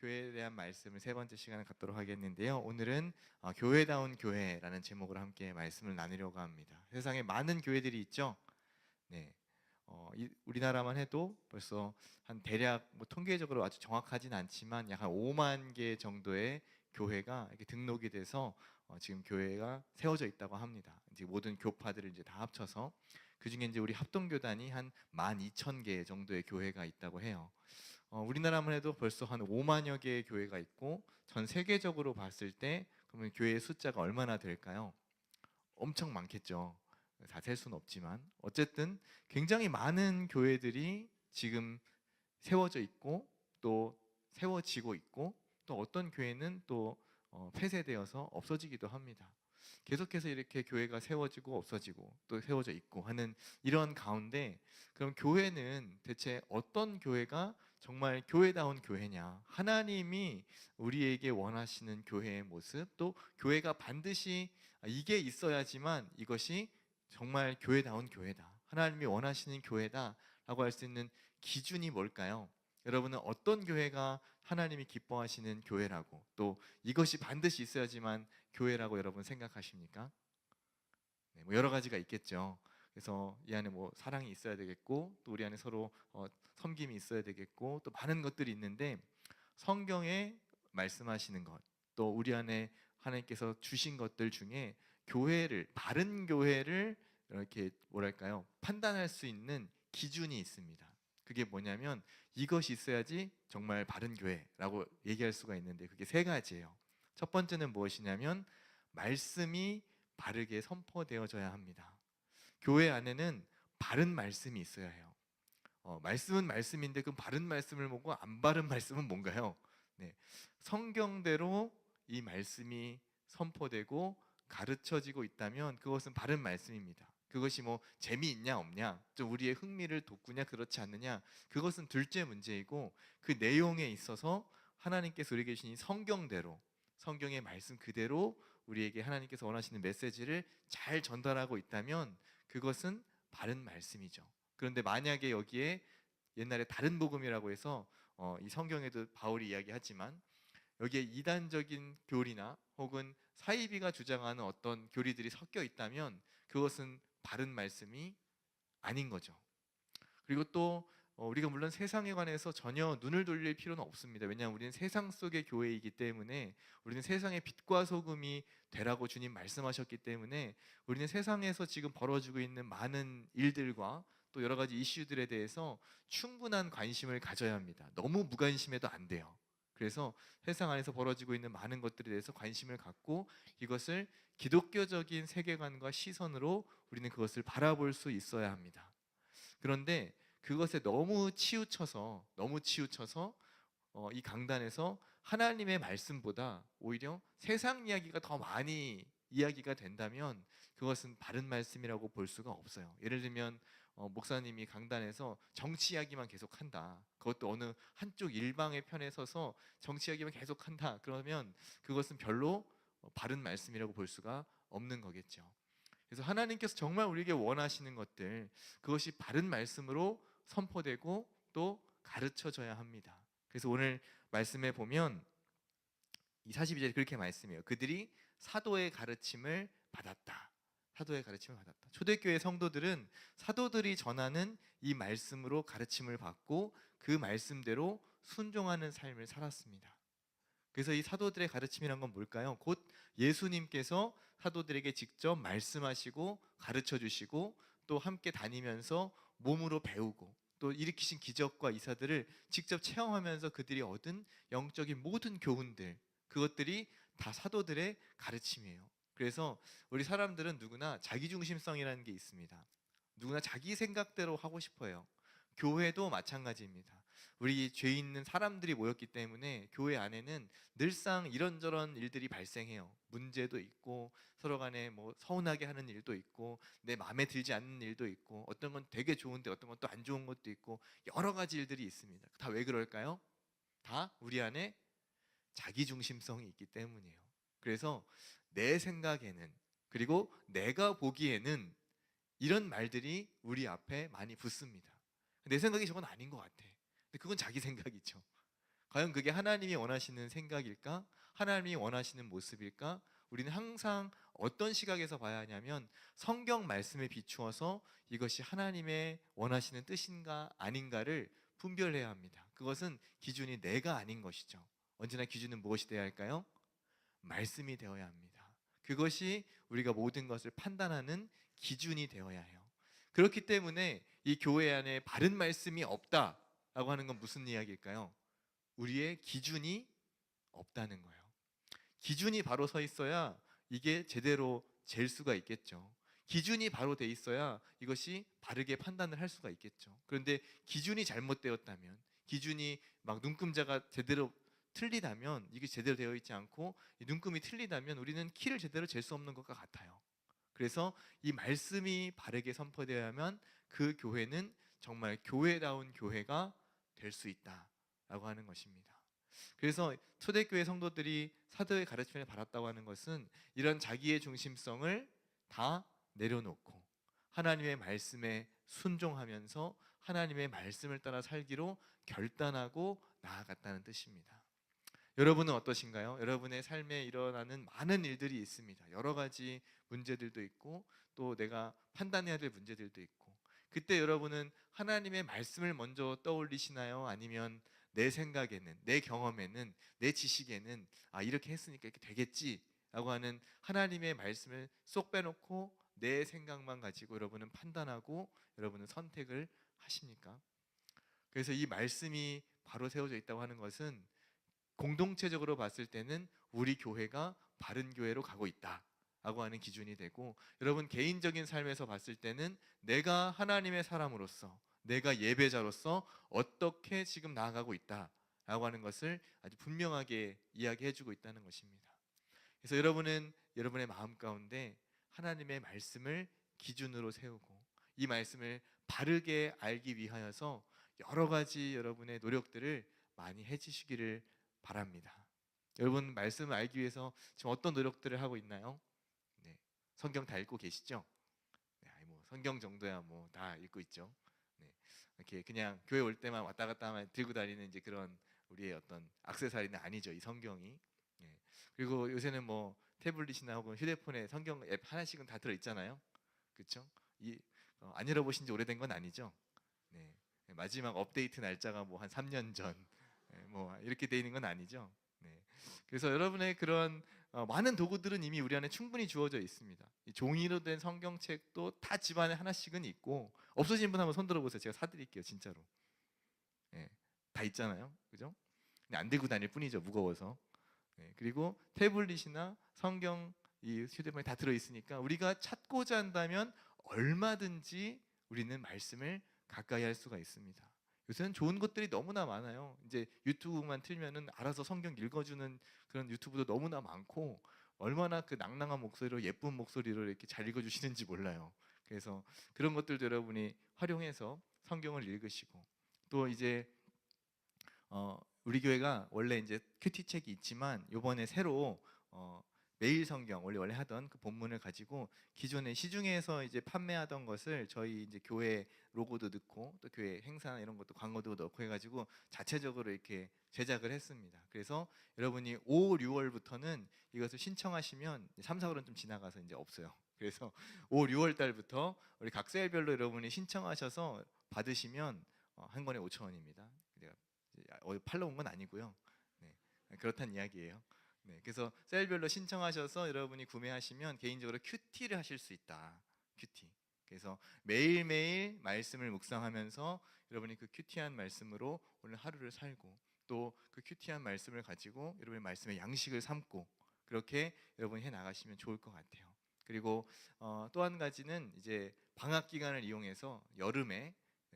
교회에 대한 말씀을 세 번째 시간을 갖도록 하겠는데요. 오늘은 교회다운 교회라는 제목으로 함께 말씀을 나누려고 합니다. 세상에 많은 교회들이 있죠. 네. 우리나라만 해도 벌써 한 대략 통계적으로 아주 정확하진 않지만 약 한 5만 개 정도의 교회가 이렇게 등록이 돼서 지금 교회가 세워져 있다고 합니다. 이제 모든 교파들을 이제 다 합쳐서 그 중에 이제 우리 합동교단이 한 12,000개 정도의 교회가 있다고 해요. 우리나라만 해도 벌써 한 5만여 개의 교회가 있고 전 세계적으로 봤을 때 그러면 교회의 숫자가 얼마나 될까요? 엄청 많겠죠. 다 셀 수는 없지만 어쨌든 굉장히 많은 교회들이 지금 세워져 있고 또 세워지고 있고 또 어떤 교회는 또 폐쇄되어서 없어지기도 합니다. 계속해서 이렇게 교회가 세워지고 없어지고 또 세워져 있고 하는 이런 가운데 그럼 교회는 대체 어떤 교회가 정말 교회다운 교회냐, 하나님이 우리에게 원하시는 교회의 모습, 또 교회가 반드시 이게 있어야지만 이것이 정말 교회다운 교회다, 하나님이 원하시는 교회다 라고 할 수 있는 기준이 뭘까요? 여러분은 어떤 교회가 하나님이 기뻐하시는 교회라고, 또 이것이 반드시 있어야지만 교회라고 여러분 생각하십니까? 네, 여러 가지가 있겠죠. 그래서 이 안에 사랑이 있어야 되겠고, 또 우리 안에 서로 섬김이 있어야 되겠고, 또 많은 것들이 있는데 성경에 말씀하시는 것, 또 우리 안에 하나님께서 주신 것들 중에 교회를, 바른 교회를 이렇게 판단할 수 있는 기준이 있습니다. 그게 뭐냐면 이것이 있어야지 정말 바른 교회라고 얘기할 수가 있는데 그게 세 가지예요. 첫 번째는 무엇이냐면 말씀이 바르게 선포되어져야 합니다. 교회 안에는 바른 말씀이 있어야 해요. 말씀은 말씀인데 그 바른 말씀을 보고 안 바른 말씀은 뭔가요? 네, 성경대로 이 말씀이 선포되고 가르쳐지고 있다면 그것은 바른 말씀입니다. 그것이 재미있냐 없냐, 좀 우리의 흥미를 돋구냐 그렇지 않느냐, 그것은 둘째 문제이고, 그 내용에 있어서 하나님께서 우리에게 주신 이 성경대로, 성경의 말씀 그대로 우리에게 하나님께서 원하시는 메시지를 잘 전달하고 있다면 그것은 바른 말씀이죠. 그런데 만약에 여기에 옛날에 다른 복음이라고 해서 이 성경에도 바울이 이야기하지만 여기에 이단적인 교리나 혹은 사이비가 주장하는 어떤 교리들이 섞여 있다면 그것은 바른 말씀이 아닌 거죠. 그리고 또 우리가 물론 세상에 관해서 전혀 눈을 돌릴 필요는 없습니다. 왜냐하면 우리는 세상 속의 교회이기 때문에, 우리는 세상의 빛과 소금이 되라고 주님 말씀하셨기 때문에 우리는 세상에서 지금 벌어지고 있는 많은 일들과 또 여러 가지 이슈들에 대해서 충분한 관심을 가져야 합니다. 너무 무관심해도 안 돼요. 그래서 세상 안에서 벌어지고 있는 많은 것들에 대해서 관심을 갖고 이것을 기독교적인 세계관과 시선으로 우리는 그것을 바라볼 수 있어야 합니다. 그런데 그것에 너무 치우쳐서 이 강단에서 하나님의 말씀보다 오히려 세상 이야기가 더 많이 이야기가 된다면 그것은 바른 말씀이라고 볼 수가 없어요. 예를 들면 목사님이 강단에서 정치 이야기만 계속한다, 그것도 어느 한쪽 일방의 편에 서서 정치 이야기만 계속한다, 그러면 그것은 별로 바른 말씀이라고 볼 수가 없는 거겠죠. 그래서 하나님께서 정말 우리에게 원하시는 것들, 그것이 바른 말씀으로 선포되고 또 가르쳐져야 합니다. 그래서 오늘 말씀에 보면 이 42절에 그렇게 말씀해요. 그들이 사도의 가르침을 받았다. 사도의 가르침을 받았다. 초대교회 성도들은 사도들이 전하는 이 말씀으로 가르침을 받고 그 말씀대로 순종하는 삶을 살았습니다. 그래서 이 사도들의 가르침이란 건 뭘까요? 곧 예수님께서 사도들에게 직접 말씀하시고 가르쳐 주시고 또 함께 다니면서 몸으로 배우고 또 일으키신 기적과 이사들을 직접 체험하면서 그들이 얻은 영적인 모든 교훈들, 그것들이 다 사도들의 가르침이에요. 그래서 우리 사람들은 누구나 자기중심성이라는 게 있습니다. 누구나 자기 생각대로 하고 싶어요. 교회도 마찬가지입니다. 우리 죄 있는 사람들이 모였기 때문에 교회 안에는 늘상 이런저런 일들이 발생해요. 문제도 있고 서로 간에 서운하게 하는 일도 있고 내 마음에 들지 않는 일도 있고 어떤 건 되게 좋은데 어떤 건 또 안 좋은 것도 있고 여러 가지 일들이 있습니다. 다 왜 그럴까요? 다 우리 안에 자기중심성이 있기 때문이에요. 그래서 내 생각에는, 그리고 내가 보기에는 이런 말들이 우리 앞에 많이 붙습니다. 내 생각이 저건 아닌 것 같아. 근데 그건 자기 생각이죠. 과연 그게 하나님이 원하시는 생각일까? 하나님이 원하시는 모습일까? 우리는 항상 어떤 시각에서 봐야 하냐면 성경 말씀에 비추어서 이것이 하나님의 원하시는 뜻인가 아닌가를 분별해야 합니다. 그것은 기준이 내가 아닌 것이죠. 언제나 기준은 무엇이 되어야 할까요? 말씀이 되어야 합니다. 그것이 우리가 모든 것을 판단하는 기준이 되어야 해요. 그렇기 때문에 이 교회 안에 바른 말씀이 없다라고 하는 건 무슨 이야기일까요? 우리의 기준이 없다는 거예요. 기준이 바로 서 있어야 이게 제대로 잴 수가 있겠죠. 기준이 바로 돼 있어야 이것이 바르게 판단을 할 수가 있겠죠. 그런데 기준이 잘못되었다면, 기준이 막 눈금자가 제대로 틀리다면, 이게 제대로 되어 있지 않고 눈금이 틀리다면 우리는 키를 제대로 잴 수 없는 것과 같아요. 그래서 이 말씀이 바르게 선포되어야만 그 교회는 정말 교회다운 교회가 될 수 있다라고 하는 것입니다. 그래서 초대교회 성도들이 사도의 가르침을 받았다고 하는 것은 이런 자기의 중심성을 다 내려놓고 하나님의 말씀에 순종하면서 하나님의 말씀을 따라 살기로 결단하고 나아갔다는 뜻입니다. 여러분은 어떠신가요? 여러분의 삶에 일어나는 많은 일들이 있습니다. 여러 가지 문제들도 있고 또 내가 판단해야 될 문제들도 있고, 그때 여러분은 하나님의 말씀을 먼저 떠올리시나요? 아니면 내 생각에는, 내 경험에는, 내 지식에는 이렇게 했으니까 이렇게 되겠지 라고 하는 하나님의 말씀을 쏙 빼놓고 내 생각만 가지고 여러분은 판단하고 여러분은 선택을 하십니까? 그래서 이 말씀이 바로 세워져 있다고 하는 것은 공동체적으로 봤을 때는 우리 교회가 바른 교회로 가고 있다라고 하는 기준이 되고, 여러분 개인적인 삶에서 봤을 때는 내가 하나님의 사람으로서, 내가 예배자로서 어떻게 지금 나아가고 있다라고 하는 것을 아주 분명하게 이야기해주고 있다는 것입니다. 그래서 여러분은 여러분의 마음 가운데 하나님의 말씀을 기준으로 세우고 이 말씀을 바르게 알기 위하여서 여러 가지 여러분의 노력들을 많이 해주시기를 바랍니다. 여러분 말씀을 알기 위해서 지금 어떤 노력들을 하고 있나요? 네, 성경 다 읽고 계시죠? 네, 뭐 성경 정도야 뭐 다 읽고 있죠. 네, 이렇게 그냥 교회 올 때만 왔다 갔다 하면 들고 다니는 이제 그런 우리의 어떤 액세서리는 아니죠, 이 성경이. 네, 그리고 요새는 뭐 태블릿이나 혹은 휴대폰에 성경 앱 하나씩은 다 들어 있잖아요. 그렇죠? 안 열어보신 지 오래된 건 아니죠? 네, 마지막 업데이트 날짜가 뭐 한 3년 전, 뭐 이렇게 돼 있는 건 아니죠. 네. 그래서 여러분의 그런 많은 도구들은 이미 우리 안에 충분히 주어져 있습니다. 이 종이로 된 성경책도 다 집안에 하나씩은 있고, 없으신 분 한번 손 들어보세요. 제가 사드릴게요, 진짜로. 예, 다 있잖아요, 그죠? 근데 안 들고 다닐 뿐이죠, 무거워서. 그리고 태블릿이나 성경 이 휴대폰에 다 들어 있으니까 우리가 찾고자 한다면 얼마든지 우리는 말씀을 가까이 할 수가 있습니다. 요새는 좋은 것들이 너무나 많아요. 이제 유튜브만 틀면은 알아서 성경 읽어주는 그런 유튜브도 너무나 많고, 얼마나 그 낭낭한 목소리로 예쁜 목소리로 이렇게 잘 읽어주시는지 몰라요. 그래서 그런 것들도 여러분이 활용해서 성경을 읽으시고, 또 이제 우리 교회가 원래 이제 큐티 책이 있지만 요번에 새로 매일 성경 원래 하던 그 본문을 가지고 기존에 시중에서 이제 판매하던 것을 저희 이제 교회 로고도 넣고 또 교회 행사 이런 것도 광고도 넣고 해가지고 자체적으로 이렇게 제작을 했습니다. 그래서 여러분이 5, 6월부터는 이것을 신청하시면 3, 4월은 좀 지나가서 이제 없어요. 그래서 5, 6월 달부터 우리 각 셀별로 여러분이 신청하셔서 받으시면 한 권에 5,000원입니다. 팔러 온 건 아니고요. 네, 그렇단 이야기예요. 네, 그래서 셀별로 신청하셔서 여러분이 구매하시면 개인적으로 큐티를 하실 수 있다. 큐티. 그래서 매일매일 말씀을 묵상하면서 여러분이 그 큐티한 말씀으로 오늘 하루를 살고, 또 그 큐티한 말씀을 가지고 여러분의 말씀의 양식을 삼고, 그렇게 여러분이 해 나가시면 좋을 것 같아요. 그리고 또 한 가지는 이제 방학 기간을 이용해서 여름에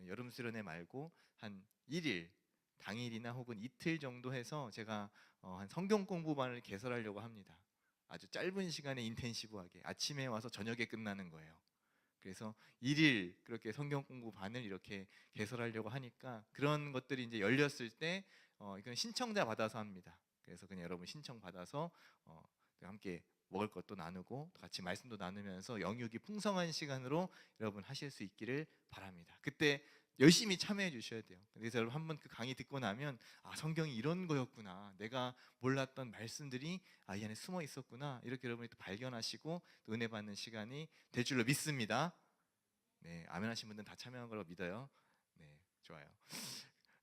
여름 수련회 말고 한 1일 당일이나 혹은 이틀 정도 해서 제가 한 성경 공부반을 개설하려고 합니다. 아주 짧은 시간에 인텐시브하게 아침에 와서 저녁에 끝나는 거예요. 그래서 1일 그렇게 성경 공부반을 이렇게 개설하려고 하니까, 그런 것들이 이제 열렸을 때 이건 신청자 받아서 합니다. 그래서 그냥 여러분 신청 받아서 함께 먹을 것도 나누고 같이 말씀도 나누면서 영육이 풍성한 시간으로 여러분 하실 수 있기를 바랍니다. 그때 열심히 참여해 주셔야 돼요. 그래서 여러분 한번 그 강의 듣고 나면 성경이 이런 거였구나, 내가 몰랐던 말씀들이 이 안에 숨어 있었구나, 이렇게 여러분이 또 발견하시고 또 은혜 받는 시간이 될 줄로 믿습니다. 네, 아멘 하신 분들은 다 참여한 걸로 믿어요. 네, 좋아요.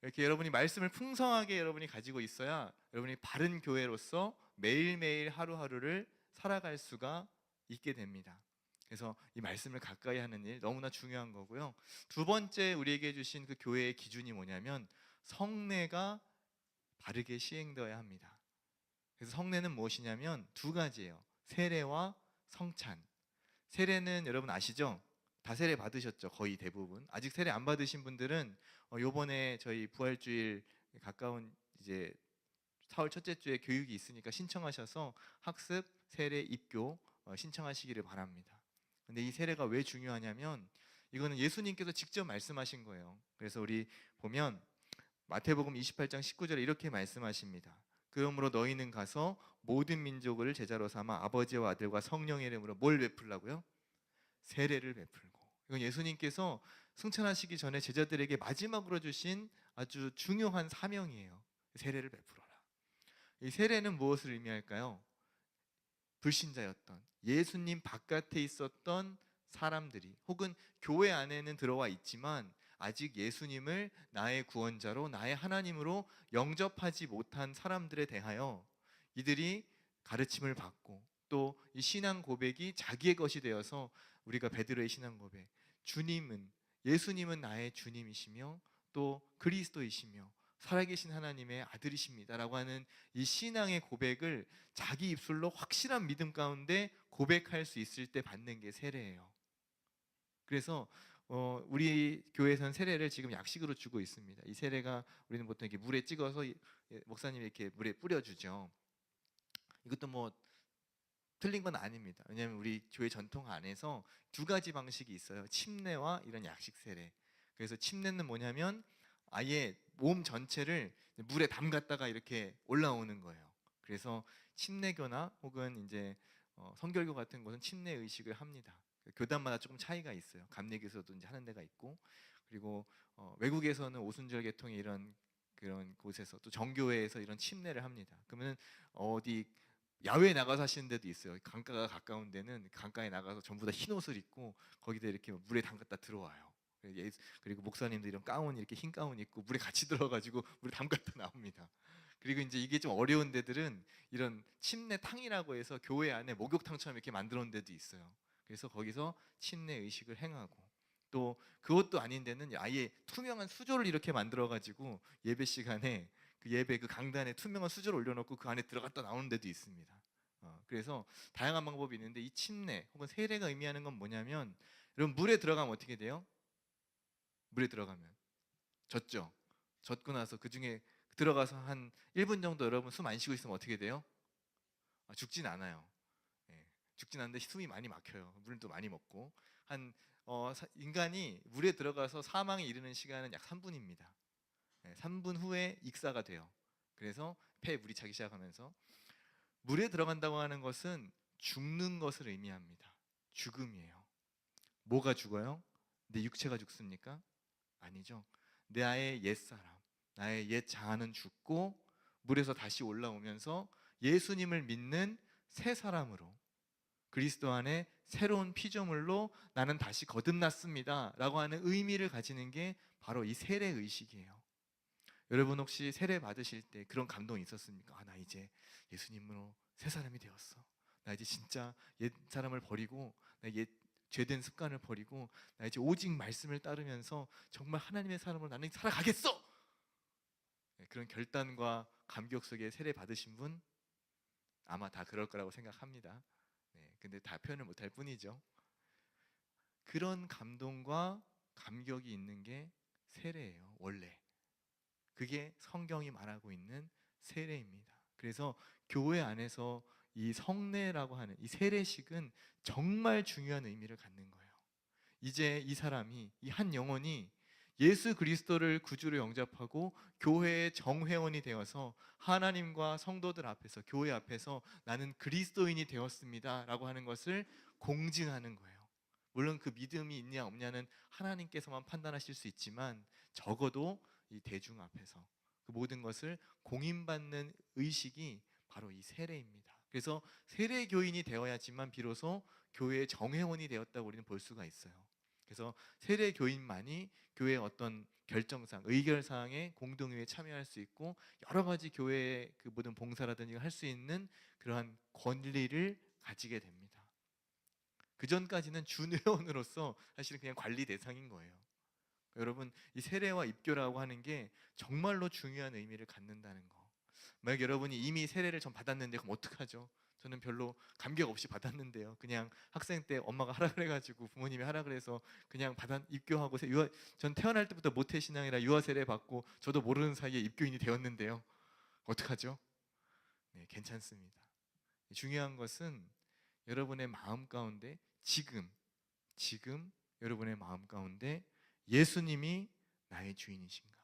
이렇게 여러분이 말씀을 풍성하게 여러분이 가지고 있어야 여러분이 바른 교회로서 매일매일 하루하루를 살아갈 수가 있게 됩니다. 그래서 이 말씀을 가까이 하는 일 너무나 중요한 거고요. 두 번째 우리에게 주신 그 교회의 기준이 뭐냐면 성례가 바르게 시행되어야 합니다. 그래서 성례는 무엇이냐면 두 가지예요. 세례와 성찬. 세례는 여러분 아시죠? 다 세례 받으셨죠? 거의 대부분. 아직 세례 안 받으신 분들은 요번에 저희 부활주일 가까운 이제 4월 첫째 주에 교육이 있으니까 신청하셔서 학습, 세례, 입교 신청하시기를 바랍니다. 근데 이 세례가 왜 중요하냐면 이거는 예수님께서 직접 말씀하신 거예요. 그래서 우리 보면 마태복음 28장 19절에 이렇게 말씀하십니다. 그러므로 너희는 가서 모든 민족을 제자로 삼아 아버지와 아들과 성령의 이름으로 뭘 베풀라고요? 세례를 베풀고. 이건 예수님께서 승천하시기 전에 제자들에게 마지막으로 주신 아주 중요한 사명이에요. 세례를 베풀어라. 이 세례는 무엇을 의미할까요? 불신자였던 예수님 바깥에 있었던 사람들이 혹은 교회 안에는 들어와 있지만 아직 예수님을 나의 구원자로 나의 하나님으로 영접하지 못한 사람들에 대하여 이들이 가르침을 받고 또 이 신앙 고백이 자기의 것이 되어서 우리가 베드로의 신앙 고백, 예수님은 나의 주님이시며 또 그리스도이시며 살아계신 하나님의 아들이십니다라고 하는 이 신앙의 고백을 자기 입술로 확실한 믿음 가운데 고백할 수 있을 때 받는 게 세례예요. 그래서 우리 교회에서는 세례를 지금 약식으로 주고 있습니다. 이 세례가 우리는 보통 이렇게 물에 찍어서 목사님이 이렇게 물에 뿌려주죠. 이것도 뭐 틀린 건 아닙니다. 왜냐하면 우리 교회 전통 안에서 두 가지 방식이 있어요. 침례와 이런 약식 세례. 그래서 침례는 뭐냐면 아예 몸 전체를 물에 담갔다가 이렇게 올라오는 거예요. 그래서 침례교나 혹은 이제 성결교 같은 곳은 침례 의식을 합니다. 교단마다 조금 차이가 있어요. 감리교에서도 이제 하는 데가 있고, 그리고 외국에서는 오순절 계통의 이런 그런 곳에서 또 정교회에서 이런 침례를 합니다. 그러면 어디 야외에 나가서 하시는 데도 있어요. 강가가 가까운 데는 강가에 나가서 전부 다 흰 옷을 입고 거기다 이렇게 물에 담갔다 들어와요. 그리고 목사님들 이런 가운 이렇게 흰 가운 입고 물에 같이 들어가지고 물에 담갔다 나옵니다. 그리고 이제 이게 좀 어려운 데들은 이런 침례탕이라고 해서 교회 안에 목욕탕처럼 이렇게 만들어 놓은 데도 있어요. 그래서 거기서 침례 의식을 행하고 또 그것도 아닌 데는 아예 투명한 수조를 이렇게 만들어 가지고 예배 시간에 그 예배 그 강단에 투명한 수저를 올려놓고 그 안에 들어갔다 나오는 데도 있습니다. 그래서 다양한 방법이 있는데 이 침례 혹은 세례가 의미하는 건 뭐냐면 여러분 물에 들어가면 어떻게 돼요? 물에 들어가면 젖죠. 젖고 나서 그 중에 들어가서 한 1분 정도 여러분 숨 안 쉬고 있으면 어떻게 돼요? 죽진 않아요. 예, 죽진 않는데 숨이 많이 막혀요. 물도 많이 먹고 인간이 물에 들어가서 사망에 이르는 시간은 약 3분입니다. 3분 후에 익사가 돼요. 그래서 폐에 물이 차기 시작하면서 물에 들어간다고 하는 것은 죽는 것을 의미합니다. 죽음이에요. 뭐가 죽어요? 내 육체가 죽습니까? 아니죠. 나의 옛사람, 나의 옛 자아는 죽고 물에서 다시 올라오면서 예수님을 믿는 새 사람으로 그리스도 안에 새로운 피조물로 나는 다시 거듭났습니다 라고 하는 의미를 가지는 게 바로 이 세례 의식이에요. 여러분 혹시 세례 받으실 때 그런 감동이 있었습니까? 나 이제 예수님으로 새 사람이 되었어. 나 이제 진짜 옛 사람을 버리고 나 옛 죄된 습관을 버리고 나 이제 오직 말씀을 따르면서 정말 하나님의 사람으로 나는 살아가겠어. 그런 결단과 감격 속에 세례 받으신 분 아마 다 그럴 거라고 생각합니다. 근데 다 표현을 못할 뿐이죠. 그런 감동과 감격이 있는 게 세례예요. 원래 그게 성경이 말하고 있는 세례입니다. 그래서 교회 안에서 이 성례라고 하는 이 세례식은 정말 중요한 의미를 갖는 거예요. 이제 이 사람이 이 한 영혼이 예수 그리스도를 구주로 영접하고 교회의 정회원이 되어서 하나님과 성도들 앞에서 교회 앞에서 나는 그리스도인이 되었습니다 라고 하는 것을 공증하는 거예요. 물론 그 믿음이 있냐 없냐는 하나님께서만 판단하실 수 있지만 적어도 이 대중 앞에서 그 모든 것을 공인받는 의식이 바로 이 세례입니다. 그래서 세례 교인이 되어야지만 비로소 교회의 정회원이 되었다고 우리는 볼 수가 있어요. 그래서 세례 교인만이 교회의 어떤 결정상, 의결사항에 공동회의에 참여할 수 있고 여러 가지 교회의 그 모든 봉사라든지 할 수 있는 그러한 권리를 가지게 됩니다. 그 전까지는 준회원으로서 사실은 그냥 관리 대상인 거예요. 여러분, 이 세례와 입교라고 하는 게 정말로 중요한 의미를 갖는다는 거. 만약 여러분이 이미 세례를 전 받았는데 그럼 어떡하죠? 저는 별로 감격 없이 받았는데요. 그냥 학생 때 엄마가 하라 그래가지고 부모님이 하라 그래서 그냥 입교하고 전 태어날 때부터 모태신앙이라 유아 세례 받고 저도 모르는 사이에 입교인이 되었는데요. 어떡하죠? 네, 괜찮습니다. 중요한 것은 여러분의 마음 가운데 지금 여러분의 마음 가운데 예수님이 나의 주인이신가?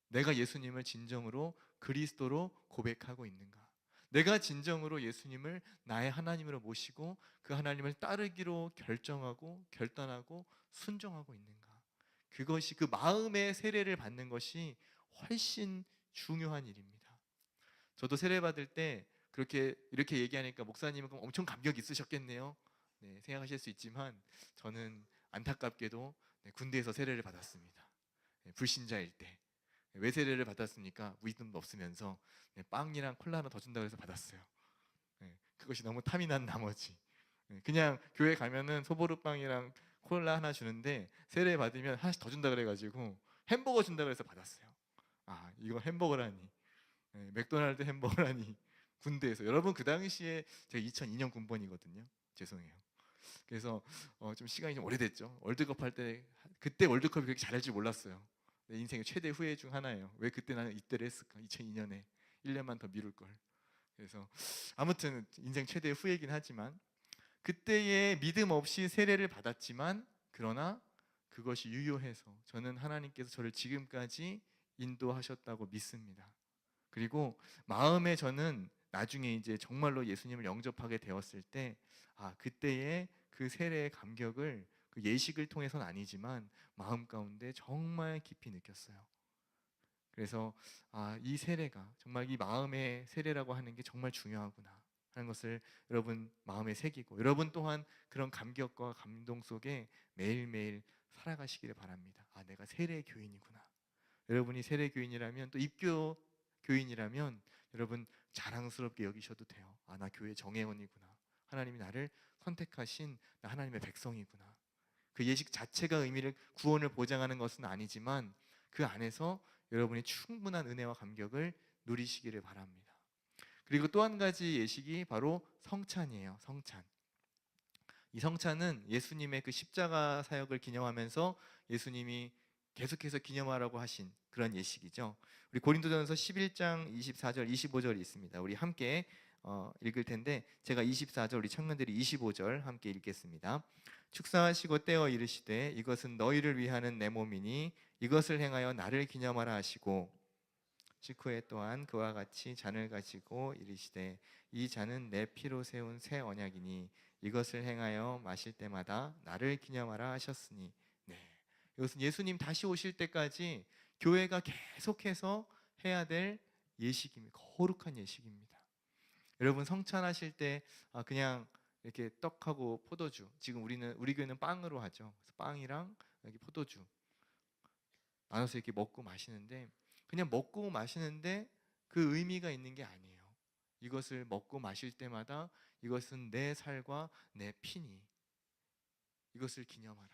내가 예수님을 진정으로 그리스도로 고백하고 있는가? 내가 진정으로 예수님을 나의 하나님으로 모시고 그 하나님을 따르기로 결정하고 결단하고 순종하고 있는가? 그것이 그 마음의 세례를 받는 것이 훨씬 중요한 일입니다. 저도 세례 받을 때 그렇게 이렇게 얘기하니까 목사님은 그럼 엄청 감격이 있으셨겠네요. 네, 생각하실 수 있지만 저는 안타깝게도 군대에서 세례를 받았습니다. 불신자일 때. 왜 세례를 받았습니까? 무이름도 없으면서 빵이랑 콜라 하나 더 준다고 해서 받았어요. 그것이 너무 탐이 난 나머지 그냥 교회 가면은 소보루빵이랑 콜라 하나 주는데 세례 받으면 하나씩 더 준다 그래가지고 햄버거 준다 그래서 받았어요. 아, 이거 햄버거라니. 맥도날드 햄버거라니. 군대에서. 여러분, 그 당시에 제가 2002년 군번이거든요. 죄송해요. 그래서 좀 시간이 좀 오래됐죠. 월드컵 할 때 그때 월드컵이 그렇게 잘할 줄 몰랐어요. 내 인생의 최대 후회 중 하나예요. 왜 그때 나는 이때를 했을까? 2002년에 1년만 더 미룰 걸. 그래서 아무튼 인생 최대 후회이긴 하지만 그때의 믿음 없이 세례를 받았지만 그러나 그것이 유효해서 저는 하나님께서 저를 지금까지 인도하셨다고 믿습니다. 그리고 마음에 저는 나중에 이제 정말로 예수님을 영접하게 되었을 때 그때의 그 세례의 감격을 그 예식을 통해서는 아니지만 마음 가운데 정말 깊이 느꼈어요. 그래서 이 세례가 정말 이 마음의 세례라고 하는 게 정말 중요하구나 하는 것을 여러분 마음에 새기고 여러분 또한 그런 감격과 감동 속에 매일매일 살아가시기를 바랍니다. 내가 세례 교인이구나. 여러분이 세례 교인이라면 또 입교 교인이라면 여러분 자랑스럽게 여기셔도 돼요. 나 교회 정회원이구나. 하나님이 나를 선택하신 나 하나님의 백성이구나. 그 예식 자체가 의미를 구원을 보장하는 것은 아니지만 그 안에서 여러분이 충분한 은혜와 감격을 누리시기를 바랍니다. 그리고 또 한 가지 예식이 바로 성찬이에요. 성찬. 이 성찬은 예수님의 그 십자가 사역을 기념하면서 예수님이 계속해서 기념하라고 하신 그런 예식이죠. 우리 고린도전서 11장 24절 25절이 있습니다. 우리 함께 읽을 텐데 제가 24절 우리 청년들이 25절 함께 읽겠습니다. 축사하시고 떼어 이르시되 이것은 너희를 위하는 내 몸이니 이것을 행하여 나를 기념하라 하시고 식후에 또한 그와 같이 잔을 가지고 이르시되 이 잔은 내 피로 세운 새 언약이니 이것을 행하여 마실 때마다 나를 기념하라 하셨으니. 네, 이것은 예수님 다시 오실 때까지 교회가 계속해서 해야 될 예식입니다. 거룩한 예식입니다. 여러분 성찬하실 때 그냥 이렇게 떡하고 포도주, 지금 우리 교회는 빵으로 하죠. 그래서 빵이랑 여기 포도주 나눠서 이렇게 먹고 마시는데 그냥 먹고 마시는데 그 의미가 있는 게 아니에요. 이것을 먹고 마실 때마다 이것은 내 살과 내 피니 이것을 기념하라.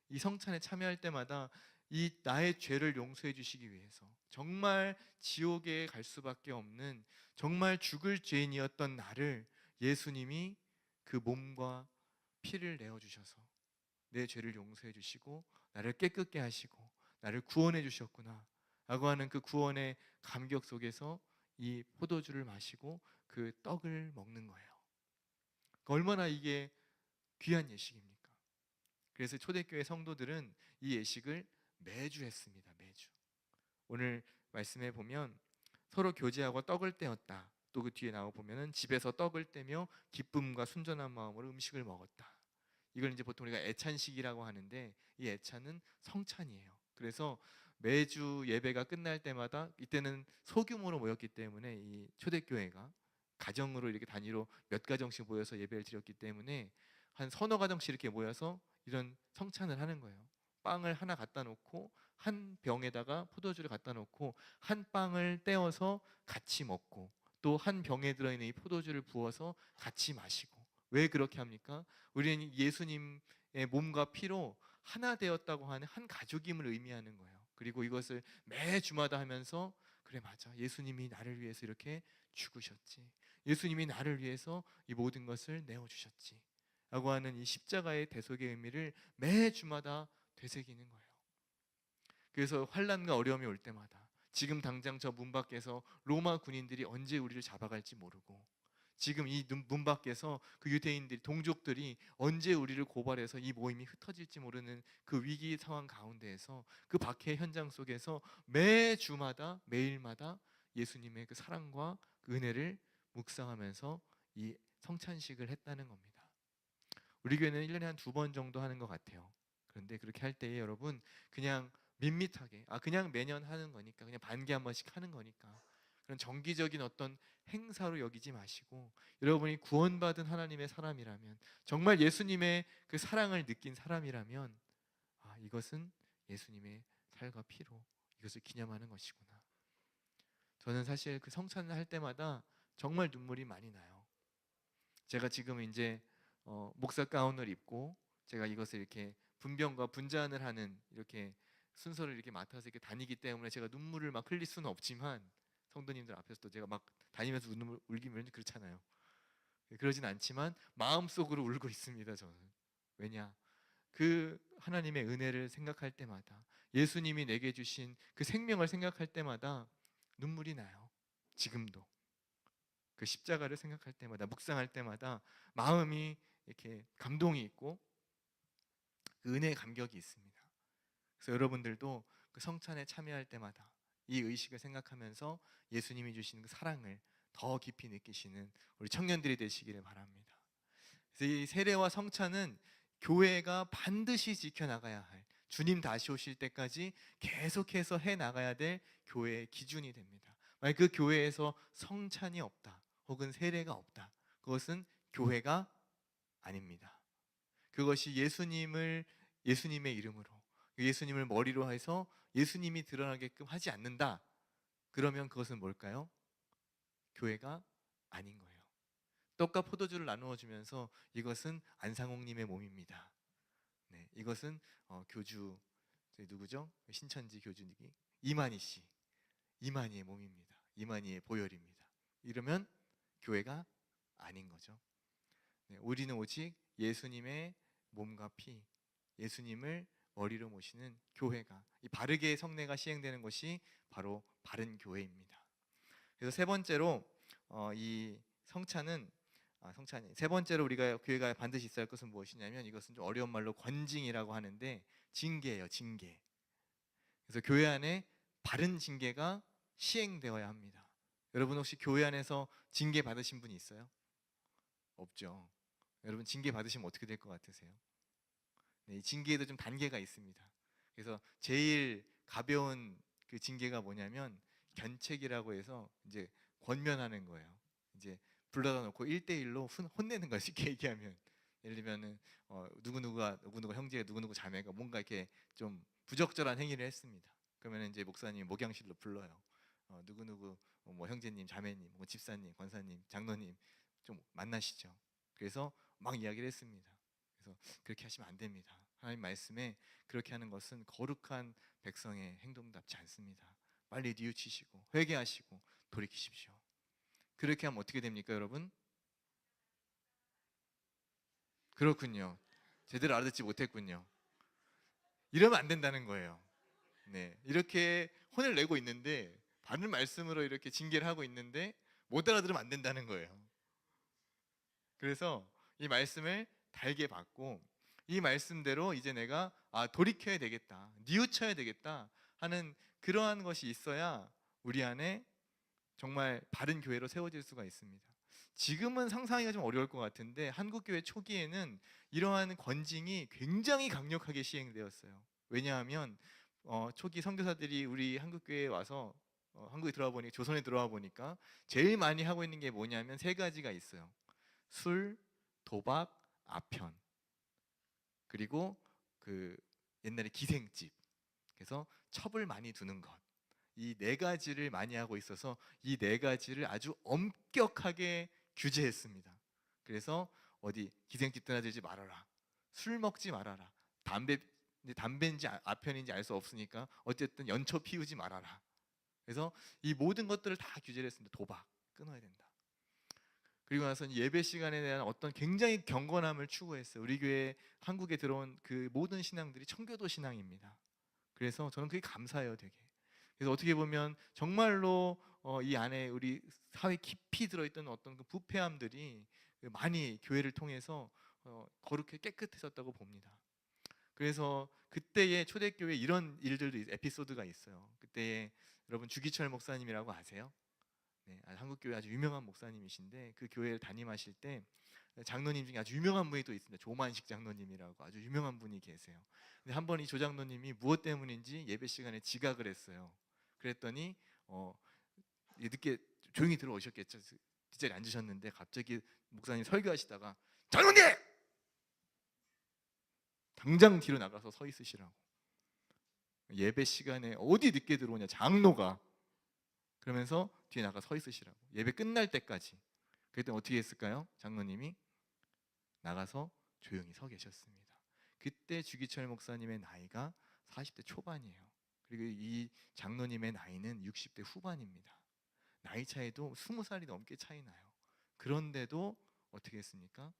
이 성찬에 참여할 때마다 이 나의 죄를 용서해 주시기 위해서 정말 지옥에 갈 수밖에 없는 정말 죽을 죄인이었던 나를 예수님이 그 몸과 피를 내어 주셔서 내 죄를 용서해 주시고 나를 깨끗게 하시고 나를 구원해 주셨구나 라고 하는 그 구원의 감격 속에서 이 포도주를 마시고 그 떡을 먹는 거예요. 얼마나 이게 귀한 예식입니까? 그래서 초대교회 성도들은 이 예식을 매주 했습니다. 매주. 오늘 말씀에 보면 서로 교제하고 떡을 떼었다. 또 그 뒤에 나와 보면은 집에서 떡을 떼며 기쁨과 순전한 마음으로 음식을 먹었다. 이걸 이제 보통 우리가 애찬식이라고 하는데, 이 애찬은 성찬이에요. 그래서 매주 예배가 끝날 때마다, 이때는 소규모로 모였기 때문에 이 초대교회가 가정으로 이렇게 단위로 몇 가정씩 모여서 예배를 드렸기 때문에 한 서너 가정씩 이렇게 모여서 이런 성찬을 하는 거예요. 빵을 하나 갖다 놓고 한 병에다가 포도주를 갖다 놓고 한 빵을 떼어서 같이 먹고 또 한 병에 들어있는 이 포도주를 부어서 같이 마시고. 왜 그렇게 합니까? 우리는 예수님의 몸과 피로 하나 되었다고 하는 한 가족임을 의미하는 거예요. 그리고 이것을 매 주마다 하면서, 그래 맞아, 예수님이 나를 위해서 이렇게 죽으셨지, 예수님이 나를 위해서 이 모든 것을 내어주셨지 라고 하는 이 십자가의 대속의 의미를 매 주마다 되새기는 거예요. 그래서 환난과 어려움이 올 때마다, 지금 당장 저 문 밖에서 로마 군인들이 언제 우리를 잡아갈지 모르고, 지금 이 문 밖에서 그 유대인들이, 동족들이 언제 우리를 고발해서 이 모임이 흩어질지 모르는 그 위기 상황 가운데에서, 그 박해 현장 속에서 매 주마다 매일마다 예수님의 그 사랑과 그 은혜를 묵상하면서 이 성찬식을 했다는 겁니다. 우리 교회는 1년에 한 2번 정도 하는 것 같아요. 그런데 그렇게 할 때에 여러분, 그냥 밋밋하게, 그냥 매년 하는 거니까, 그냥 반기에 한 번씩 하는 거니까, 그런 정기적인 어떤 행사로 여기지 마시고, 여러분이 구원받은 하나님의 사람이라면, 정말 예수님의 그 사랑을 느낀 사람이라면, 이것은 예수님의 살과 피로 이것을 기념하는 것이구나. 저는 사실 그 성찬을 할 때마다 정말 눈물이 많이 나요. 제가 지금 이제 목사 가운을 입고 제가 이것을 이렇게 분변과 분잔을 하는 이렇게 순서를 이렇게 맡아서 이렇게 다니기 때문에 제가 눈물을 막 흘릴 수는 없지만, 성도님들 앞에서도 제가 막 다니면서 눈물 울기면 그렇잖아요. 그러진 않지만 마음속으로 울고 있습니다, 저는. 왜냐? 그 하나님의 은혜를 생각할 때마다, 예수님이 내게 주신 그 생명을 생각할 때마다 눈물이 나요. 지금도 그 십자가를 생각할 때마다, 묵상할 때마다 마음이 이렇게 감동이 있고 그 은혜의 감격이 있습니다. 그래서 여러분들도 그 성찬에 참여할 때마다 이 의식을 생각하면서 예수님이 주시는 그 사랑을 더 깊이 느끼시는 우리 청년들이 되시기를 바랍니다. 그래서 이 세례와 성찬은 교회가 반드시 지켜나가야 할, 주님 다시 오실 때까지 계속해서 해나가야 될 교회의 기준이 됩니다. 만약 그 교회에서 성찬이 없다, 혹은 세례가 없다, 그것은 교회가 아닙니다. 그것이 예수님의 이름으로, 예수님을 머리로 해서 예수님이 드러나게끔 하지 않는다, 그러면 그것은 뭘까요? 교회가 아닌 거예요. 떡과 포도주를 나누어 주면서 이것은 안상홍님의 몸입니다. 네, 이것은 교주 누구죠? 신천지 교주님이 이만희 씨, 이만희의 몸입니다. 이만희의 보혈입니다. 이러면 교회가 아닌 거죠. 네, 우리는 오직 예수님의 몸과 피, 예수님을 머리로 모시는 교회가, 이 바르게 성례가 시행되는 것이 바로 바른 교회입니다. 그래서 세 번째로 이 성찬이 세 번째로 우리가 교회가 반드시 있어야 할 것은 무엇이냐면, 이것은 좀 어려운 말로 권징이라고 하는데, 징계예요, 징계. 그래서 교회 안에 바른 징계가 시행되어야 합니다. 여러분 혹시 교회 안에서 징계 받으신 분이 있어요? 없죠. 여러분 징계 받으시면 어떻게 될 것 같으세요? 네, 이 징계에도 좀 단계가 있습니다. 그래서 제일 가벼운 그 징계가 뭐냐면 견책이라고 해서 이제 권면하는 거예요. 이제 불러다 놓고 1대1로 혼내는 거예요. 쉽게 얘기하면, 예를 들면은 누구누가 형제가 누구누구 자매가 뭔가 이렇게 좀 부적절한 행위를 했습니다. 그러면 이제 목사님 목양실로 불러요. 누구누구 뭐 형제님, 자매님, 뭐 집사님, 권사님, 장로님 좀 만나시죠. 그래서 막 이야기를 했습니다. 그래서 그렇게 하시면 안 됩니다. 하나님 말씀에 그렇게 하는 것은 거룩한 백성의 행동답지 않습니다. 빨리 뉘우치시고 회개하시고 돌이키십시오. 그렇게 하면 어떻게 됩니까, 여러분? 그렇군요. 제대로 알아듣지 못했군요. 이러면 안 된다는 거예요. 네, 이렇게 혼을 내고 있는데, 바른 말씀으로 이렇게 징계를 하고 있는데 못 알아들으면 안 된다는 거예요. 그래서 이 말씀을 달게 받고, 이 말씀대로 이제 내가 돌이켜야 되겠다, 뉘우쳐야 되겠다 하는 그러한 것이 있어야 우리 안에 정말 바른 교회로 세워질 수가 있습니다. 지금은 상상하기가 좀 어려울 것 같은데 한국 교회 초기에는 이러한 권징이 굉장히 강력하게 시행되었어요. 왜냐하면 초기 선교사들이 우리 한국 교회에 와서 한국에 들어와 보니 조선에 들어와 보니까 제일 많이 하고 있는 게 뭐냐면 세 가지가 있어요. 술, 도박, 아편, 그리고 그 옛날에 기생집. 그래서 첩을 많이 두는 것. 이 네 가지를 많이 하고 있어서 이 네 가지를 아주 엄격하게 규제했습니다. 그래서 어디 기생집 드나들지 말아라, 술 먹지 말아라, 담배인지 아편인지 알 수 없으니까 어쨌든 연초 피우지 말아라. 그래서 이 모든 것들을 다 규제를 했습니다. 도박 끊어야 된다. 그리고 나서 예배 시간에 대한 어떤 굉장히 경건함을 추구했어요. 우리 교회 한국에 들어온 그 모든 신앙들이 청교도 신앙입니다. 그래서 저는 그게 감사해요, 되게. 그래서 어떻게 보면 정말로 이 안에 우리 사회 깊이 들어있던 어떤 그 부패함들이 많이 교회를 통해서 거룩해 깨끗해졌다고 봅니다. 그래서 그때의 초대교회 이런 일들도 에피소드가 있어요. 그때에 여러분 주기철 목사님이라고 아세요? 네, 한국 교회 아주 유명한 목사님이신데 그 교회를 담임하실 때 장로님 중에 아주 유명한 분이 또 있습니다. 조만식 장로님이라고 아주 유명한 분이 계세요. 근데 한 번 이 조 장로님이 무엇 때문인지 예배 시간에 지각을 했어요. 그랬더니 늦게 조용히 들어오셨겠죠. 뒷자리에 앉으셨는데 갑자기 목사님 설교하시다가 장로님! 당장 뒤로 나가서 서 있으시라고. 예배 시간에 어디 늦게 들어오냐 장로가. 그러면서 뒤에 나가 서 있으시라고. 예배 끝날 때까지. 그랬더니 어떻게 했을까요? 장로님이 나가서 조용히 서 계셨습니다. 그때 주기철 목사님의 나이가 40대 초반이에요. 그리고 이 장로님의 나이는 60대 후반입니다. 나이 차이도 20살이 넘게 차이 나요. 그런데도 어떻게 했습니까?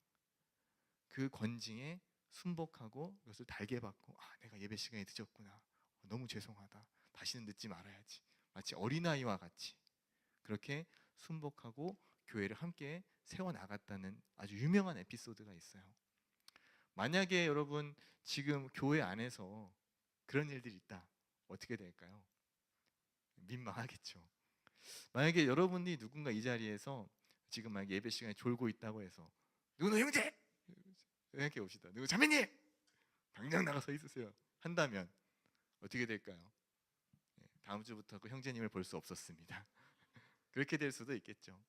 그 권징에 순복하고 이것을 달게 받고 내가 예배 시간이 늦었구나. 너무 죄송하다. 다시는 늦지 말아야지. 마치 어린아이와 같이 그렇게 순복하고 교회를 함께 세워나갔다는 아주 유명한 에피소드가 있어요. 만약에 여러분 지금 교회 안에서 그런 일들이 있다. 어떻게 될까요? 민망하겠죠. 만약에 여러분이 누군가 이 자리에서 지금 만약에 예배 시간에 졸고 있다고 해서 누구 형제! 생각해 봅시다. 누구 자매님! 당장 나가서 있으세요. 한다면 어떻게 될까요? 다음 주부터 그 형제님을 볼 수 없었습니다. 그렇게 될 수도 있겠죠.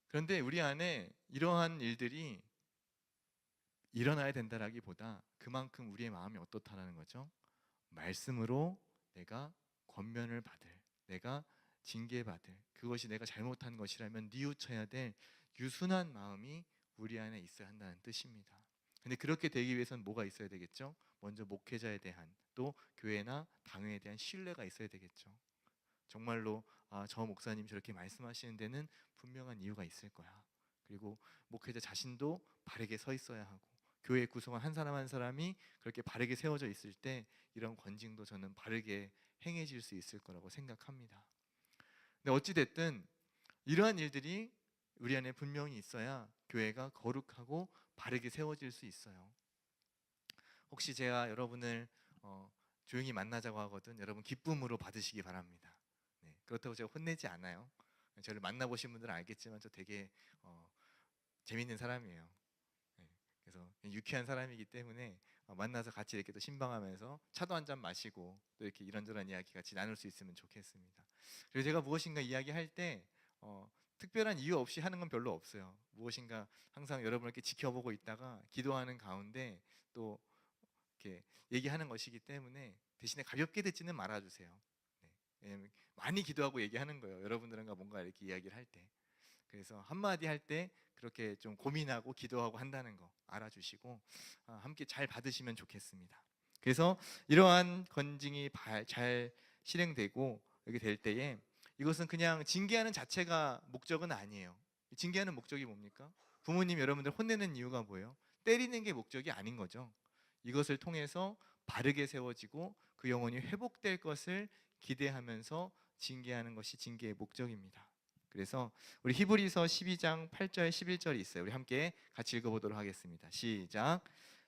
그런데 우리 안에 이러한 일들이 일어나야 된다라기보다 그만큼 우리의 마음이 어떻다라는 거죠. 말씀으로 내가 권면을 받을, 내가 징계받을, 그것이 내가 잘못한 것이라면 뉘우쳐야 될 유순한 마음이 우리 안에 있어야 한다는 뜻입니다. 근데 그렇게 되기 위해서는 뭐가 있어야 되겠죠? 먼저 목회자에 대한, 또 교회나 당회에 대한 신뢰가 있어야 되겠죠. 정말로 저 목사님 저렇게 말씀하시는 데는 분명한 이유가 있을 거야. 그리고 목회자 자신도 바르게 서 있어야 하고, 교회 구성원 한 사람 한 사람이 그렇게 바르게 세워져 있을 때 이런 권징도 저는 바르게 행해질 수 있을 거라고 생각합니다. 근데 어찌 됐든 이러한 일들이 우리 안에 분명히 있어야 교회가 거룩하고 바르게 세워질 수 있어요. 혹시 제가 여러분을 조용히 만나자고 하거든 여러분 기쁨으로 받으시기 바랍니다. 네, 그렇다고 제가 혼내지 않아요. 저를 만나보신 분들은 알겠지만 저 되게 재밌는 사람이에요. 네, 그래서 유쾌한 사람이기 때문에 만나서 같이 이렇게 또 신방하면서 차도 한 잔 마시고 또 이렇게 이런저런 이야기 같이 나눌 수 있으면 좋겠습니다. 그리고 제가 무엇인가 이야기할 때 특별한 이유 없이 하는 건 별로 없어요. 무엇인가 항상 여러분을 이렇게 지켜보고 있다가 기도하는 가운데 또 이렇게 얘기하는 것이기 때문에 대신에 가볍게 듣지는 말아주세요. 네, 왜냐면 많이 기도하고 얘기하는 거예요. 여러분들과 뭔가 이렇게 이야기를 할 때. 그래서 한마디 할 때 그렇게 좀 고민하고 기도하고 한다는 거 알아주시고 함께 잘 받으시면 좋겠습니다. 그래서 이러한 건징이 잘 실행되고 이렇게 될 때에 이것은 그냥 징계하는 자체가 목적은 아니에요. 징계하는 목적이 뭡니까? 부모님 여러분들 혼내는 이유가 뭐예요? 때리는 게 목적이 아닌 거죠. 이것을 통해서 바르게 세워지고 그 영혼이 회복될 것을 기대하면서 징계하는 것이 징계의 목적입니다. 그래서 우리 히브리서 12장 8절 11절이 있어요. 우리 함께 같이 읽어보도록 하겠습니다. 시작.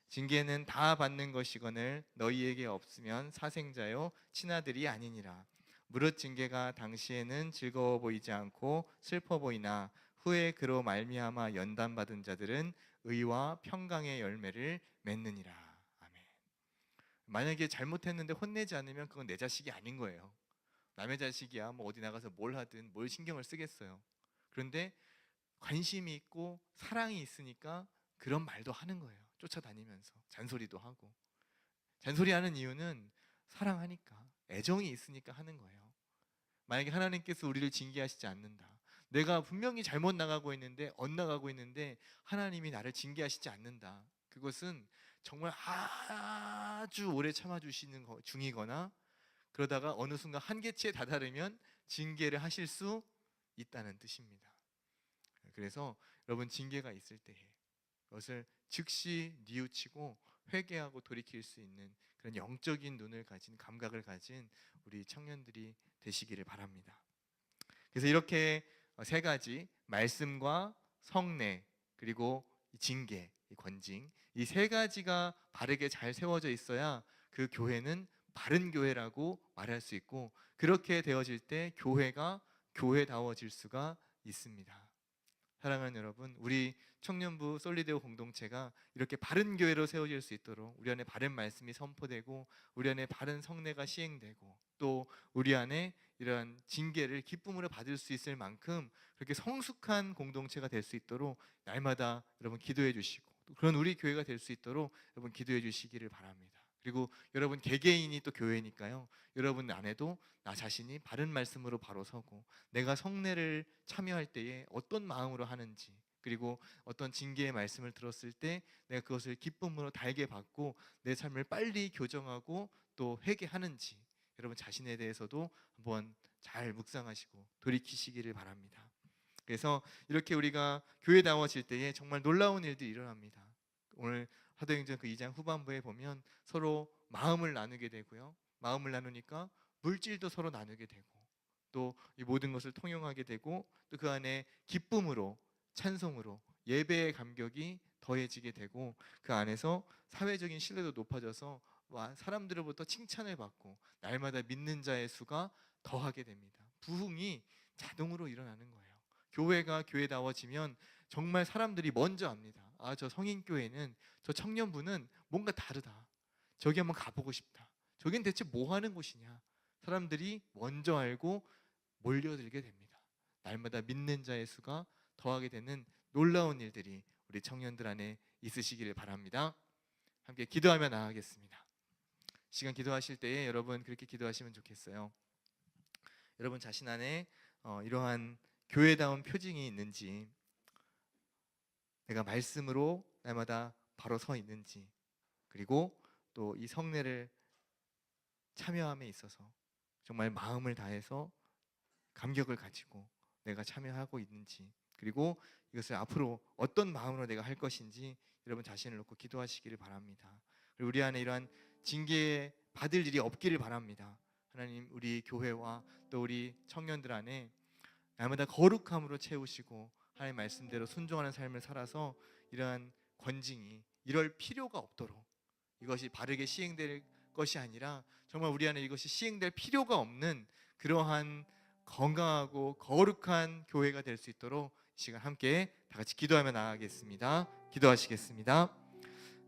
징계는 다 받는 것이거늘 너희에게 없으면 사생자요 친아들이 아니니라. 무릇 징계가 당시에는 즐거워 보이지 않고 슬퍼 보이나 후에 그로 말미암아 연단받은 자들은 의와 평강의 열매를 맺느니라. 아멘. 만약에 잘못했는데 혼내지 않으면 그건 내 자식이 아닌 거예요. 남의 자식이야 뭐 어디 나가서 뭘 하든 뭘 신경을 쓰겠어요. 그런데 관심이 있고 사랑이 있으니까 그런 말도 하는 거예요. 쫓아다니면서 잔소리도 하고. 잔소리하는 이유는 사랑하니까, 애정이 있으니까 하는 거예요. 만약에 하나님께서 우리를 징계하시지 않는다, 내가 분명히 잘못 나가고 있는데 엇나가고 있는데 하나님이 나를 징계하시지 않는다, 그것은 정말 아주 오래 참아주시는 중이거나, 그러다가 어느 순간 한계치에 다다르면 징계를 하실 수 있다는 뜻입니다. 그래서 여러분, 징계가 있을 때에 그것을 즉시 뉘우치고 회개하고 돌이킬 수 있는 그런 영적인 눈을 가진, 감각을 가진 우리 청년들이 되시기를 바랍니다. 그래서 이렇게 세 가지, 말씀과 성례 그리고 징계, 권징, 이 세 가지가 바르게 잘 세워져 있어야 그 교회는 바른 교회라고 말할 수 있고, 그렇게 되어질 때 교회가 교회다워질 수가 있습니다. 사랑하는 여러분, 우리 청년부 솔리데오 공동체가 이렇게 바른 교회로 세워질 수 있도록 우리 안에 바른 말씀이 선포되고 우리 안에 바른 성례가 시행되고 또 우리 안에 이러한 징계를 기쁨으로 받을 수 있을 만큼 그렇게 성숙한 공동체가 될 수 있도록 날마다 여러분 기도해 주시고, 또 그런 우리 교회가 될 수 있도록 여러분 기도해 주시기를 바랍니다. 그리고 여러분 개개인이 또 교회니까요, 여러분 안에도 나 자신이 바른 말씀으로 바로 서고 내가 성례를 참여할 때에 어떤 마음으로 하는지, 그리고 어떤 징계의 말씀을 들었을 때 내가 그것을 기쁨으로 달게 받고 내 삶을 빨리 교정하고 또 회개하는지, 여러분 자신에 대해서도 한번 잘 묵상하시고 돌이키시기를 바랍니다. 그래서 이렇게 우리가 교회다워질 때에 정말 놀라운 일들이 일어납니다. 오늘 사도행전 그 2장 후반부에 보면 서로 마음을 나누게 되고요, 마음을 나누니까 물질도 서로 나누게 되고 또 이 모든 것을 통용하게 되고 또 그 안에 기쁨으로, 찬송으로 예배의 감격이 더해지게 되고 그 안에서 사회적인 신뢰도 높아져서 사람들로부터 칭찬을 받고 날마다 믿는 자의 수가 더하게 됩니다. 부흥이 자동으로 일어나는 거예요. 교회가 교회다워지면 정말 사람들이 먼저 압니다. 아, 저 성인교회는, 저 청년부는 뭔가 다르다. 저기 한번 가보고 싶다. 저긴 대체 뭐 하는 곳이냐. 사람들이 먼저 알고 몰려들게 됩니다. 날마다 믿는 자의 수가 더하게 되는 놀라운 일들이 우리 청년들 안에 있으시기를 바랍니다. 함께 기도하며 나아가겠습니다. 시간 기도하실 때에 여러분 그렇게 기도하시면 좋겠어요. 여러분 자신 안에 이러한 교회다운 표징이 있는지, 내가 말씀으로 날마다 바로 서 있는지, 그리고 또 이 성례를 참여함에 있어서 정말 마음을 다해서 감격을 가지고 내가 참여하고 있는지, 그리고 이것을 앞으로 어떤 마음으로 내가 할 것인지 여러분 자신을 놓고 기도하시기를 바랍니다. 그리고 우리 안에 이러한 징계 받을 일이 없기를 바랍니다. 하나님, 우리 교회와 또 우리 청년들 안에 날마다 거룩함으로 채우시고 하나님 말씀대로 순종하는 삶을 살아서 이러한 권징이 이럴 필요가 없도록, 이것이 바르게 시행될 것이 아니라 정말 우리 안에 이것이 시행될 필요가 없는 그러한 건강하고 거룩한 교회가 될 수 있도록 이 시간 함께 다 같이 기도하며 나아가겠습니다. 기도하시겠습니다.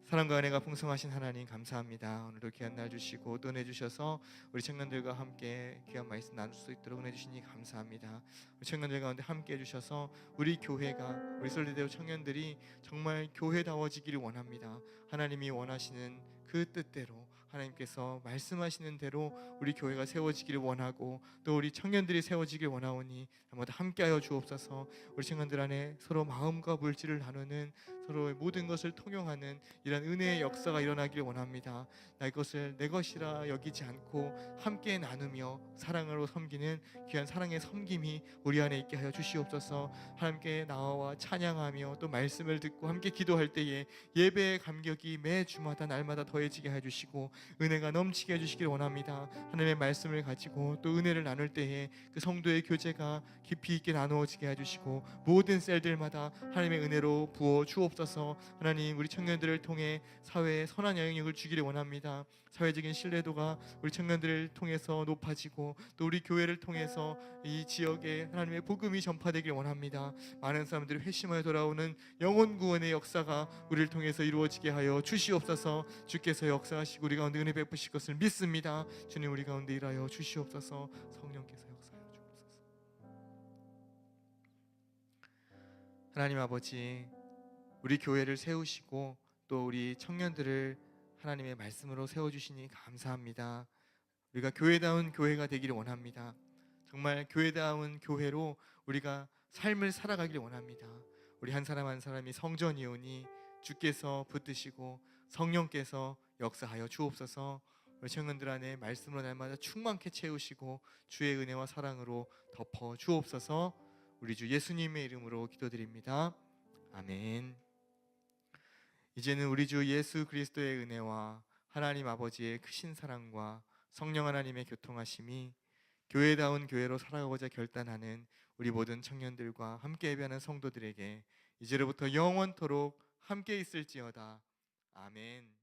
사랑과 은혜가 풍성하신 하나님, 감사합니다. 오늘도 귀한 날 주시고 또 은혜 주셔서 우리 청년들과 함께 귀한 말씀 나눌 수 있도록 은혜 주시니 감사합니다. 우리 청년들 가운데 함께 해주셔서 우리 교회가, 우리 솔리데오 청년들이 정말 교회다워지기를 원합니다. 하나님이 원하시는 그 뜻대로, 하나님께서 말씀하시는 대로 우리 교회가 세워지기를 원하고 또 우리 청년들이 세워지길 원하오니 날마다 함께하여 주옵소서. 우리 청년들 안에 서로 마음과 물질을 나누는, 서로의 모든 것을 통용하는 이런 은혜의 역사가 일어나길 원합니다. 나 이것을 내 것이라 여기지 않고 함께 나누며 사랑으로 섬기는 귀한 사랑의 섬김이 우리 안에 있게 하여 주시옵소서. 하나님께 나와 찬양하며 또 말씀을 듣고 함께 기도할 때에 예배의 감격이 매 주마다 날마다 더해지게 해 주시고 은혜가 넘치게 해주시길 원합니다. 하나님의 말씀을 가지고 또 은혜를 나눌 때에 그 성도의 교제가 깊이 있게 나누어지게 해주시고 모든 셀들마다 하나님의 은혜로 부어 주옵소서. 하나님, 우리 청년들을 통해 사회에 선한 영향력을 주기를 원합니다. 사회적인 신뢰도가 우리 청년들을 통해서 높아지고 또 우리 교회를 통해서 이 지역에 하나님의 복음이 전파되길 원합니다. 많은 사람들이 회심하여 돌아오는 영혼 구원의 역사가 우리를 통해서 이루어지게 하여 주시옵소서. 주께서 역사하시고 우리 가운데 은혜 베푸실 것을 믿습니다. 주님, 우리 가운데 일하여 주시옵소서. 성령께서 역사하여 주옵소서. 하나님 아버지, 우리 교회를 세우시고 또 우리 청년들을 하나님의 말씀으로 세워주시니 감사합니다. 우리가 교회다운 교회가 되기를 원합니다. 정말 교회다운 교회로 우리가 삶을 살아가기를 원합니다. 우리 한 사람 한 사람이 성전이오니 주께서 붙드시고 성령께서 역사하여 주옵소서. 우리 청년들 안에 말씀으로 날마다 충만케 채우시고 주의 은혜와 사랑으로 덮어 주옵소서. 우리 주 예수님의 이름으로 기도드립니다. 아멘. 이제는 우리 주 예수 그리스도의 은혜와 하나님 아버지의 크신 사랑과 성령 하나님의 교통하심이 교회다운 교회로 살아가고자 결단하는 우리 모든 청년들과 함께 예배하는 성도들에게 이제로부터 영원토록 함께 있을지어다. 아멘.